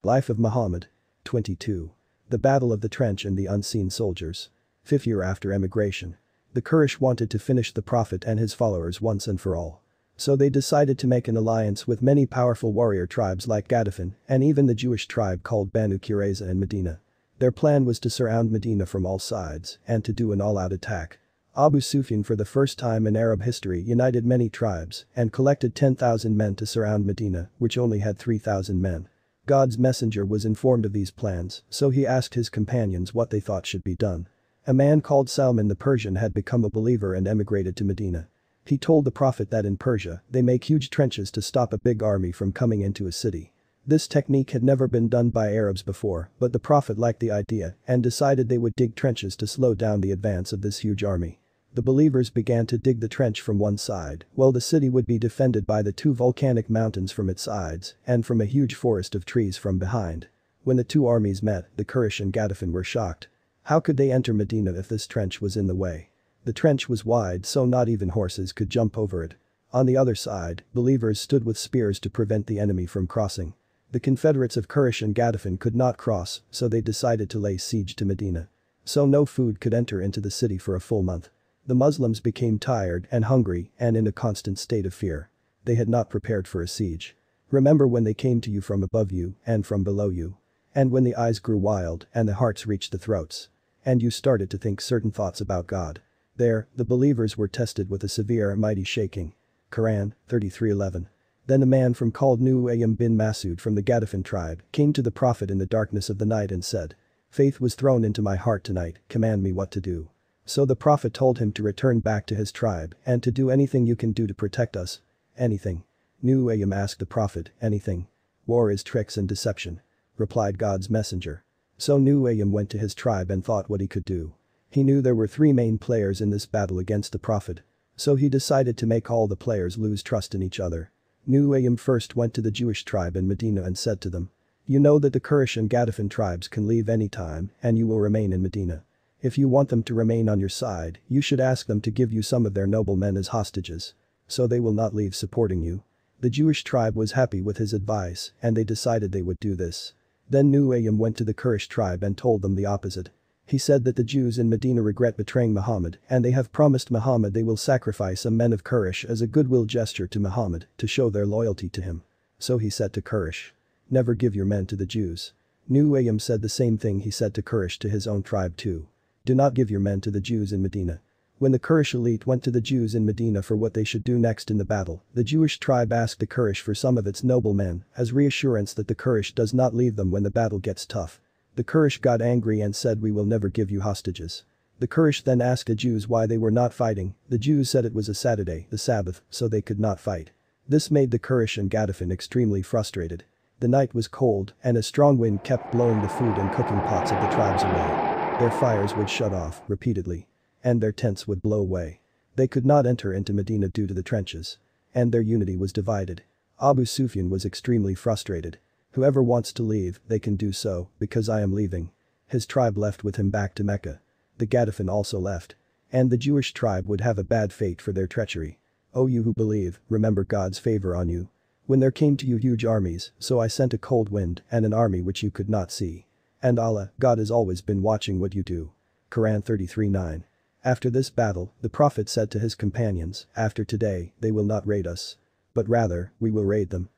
Life of Muhammad. 22. The Battle of the Trench and the Unseen Soldiers. Fifth year after emigration. The Quraysh wanted to finish the Prophet and his followers once and for all. So they decided to make an alliance with many powerful warrior tribes like Ghatafan and even the Jewish tribe called Banu Qurayza in Medina. Their plan was to surround Medina from all sides and to do an all-out attack. Abu Sufyan for the first time in Arab history united many tribes and collected 10,000 men to surround Medina, which only had 3,000 men. God's messenger was informed of these plans, so he asked his companions what they thought should be done. A man called Salman the Persian had become a believer and emigrated to Medina. He told the Prophet that in Persia, they make huge trenches to stop a big army from coming into a city. This technique had never been done by Arabs before, but the Prophet liked the idea and decided they would dig trenches to slow down the advance of this huge army. The believers began to dig the trench from one side, while the city would be defended by the two volcanic mountains from its sides and from a huge forest of trees from behind. When the two armies met, the Quraysh and Ghatafan were shocked. How could they enter Medina if this trench was in the way? The trench was wide so not even horses could jump over it. On the other side, believers stood with spears to prevent the enemy from crossing. The confederates of Quraysh and Ghatafan could not cross, so they decided to lay siege to Medina. So no food could enter into the city for a full month. The Muslims became tired and hungry and in a constant state of fear. They had not prepared for a siege. Remember when they came to you from above you and from below you. And when the eyes grew wild and the hearts reached the throats. And you started to think certain thoughts about God. There, the believers were tested with a severe and mighty shaking. Quran 33:11. Then a man from called Nu'aym bin Masud from the Ghatafan tribe came to the Prophet in the darkness of the night and said, "Faith was thrown into my heart tonight, command me what to do." So the Prophet told him to return back to his tribe and to do anything you can do to protect us. Anything. Nu'aym asked the Prophet, anything? War is tricks and deception. Replied God's messenger. So Nu'aym went to his tribe and thought what he could do. He knew there were three main players in this battle against the Prophet. So he decided to make all the players lose trust in each other. Nu'aym first went to the Jewish tribe in Medina and said to them, "You know that the Quraysh and Ghatafan tribes can leave any time and you will remain in Medina. If you want them to remain on your side, you should ask them to give you some of their noble men as hostages. So they will not leave supporting you." The Jewish tribe was happy with his advice and they decided they would do this. Then Nu'aym went to the Quraysh tribe and told them the opposite. He said that the Jews in Medina regret betraying Muhammad and they have promised Muhammad they will sacrifice some men of Quraysh as a goodwill gesture to Muhammad to show their loyalty to him. So he said to Quraysh, "Never give your men to the Jews." Nu'aym said the same thing he said to Quraysh to his own tribe too. Do not give your men to the Jews in Medina. When the Quraysh elite went to the Jews in Medina for what they should do next in the battle, the Jewish tribe asked the Quraysh for some of its noble men as reassurance that the Quraysh does not leave them when the battle gets tough. The Quraysh got angry and said, "We will never give you hostages." The Quraysh then asked the Jews why they were not fighting. The Jews said it was a Saturday, the Sabbath, so they could not fight. This made the Quraysh and Ghatafan extremely frustrated. The night was cold and a strong wind kept blowing the food and cooking pots of the tribes away. Their fires would shut off repeatedly. And their tents would blow away. They could not enter into Medina due to the trenches. And their unity was divided. Abu Sufyan was extremely frustrated. "Whoever wants to leave, they can do so, because I am leaving." His tribe left with him back to Mecca. The Ghatafan also left. And the Jewish tribe would have a bad fate for their treachery. "O you who believe, remember God's favor on you. When there came to you huge armies, so I sent a cold wind and an army which you could not see. And Allah, God has always been watching what you do." Quran 33:9. After this battle, the Prophet said to his companions, "After today, they will not raid us. But rather, we will raid them."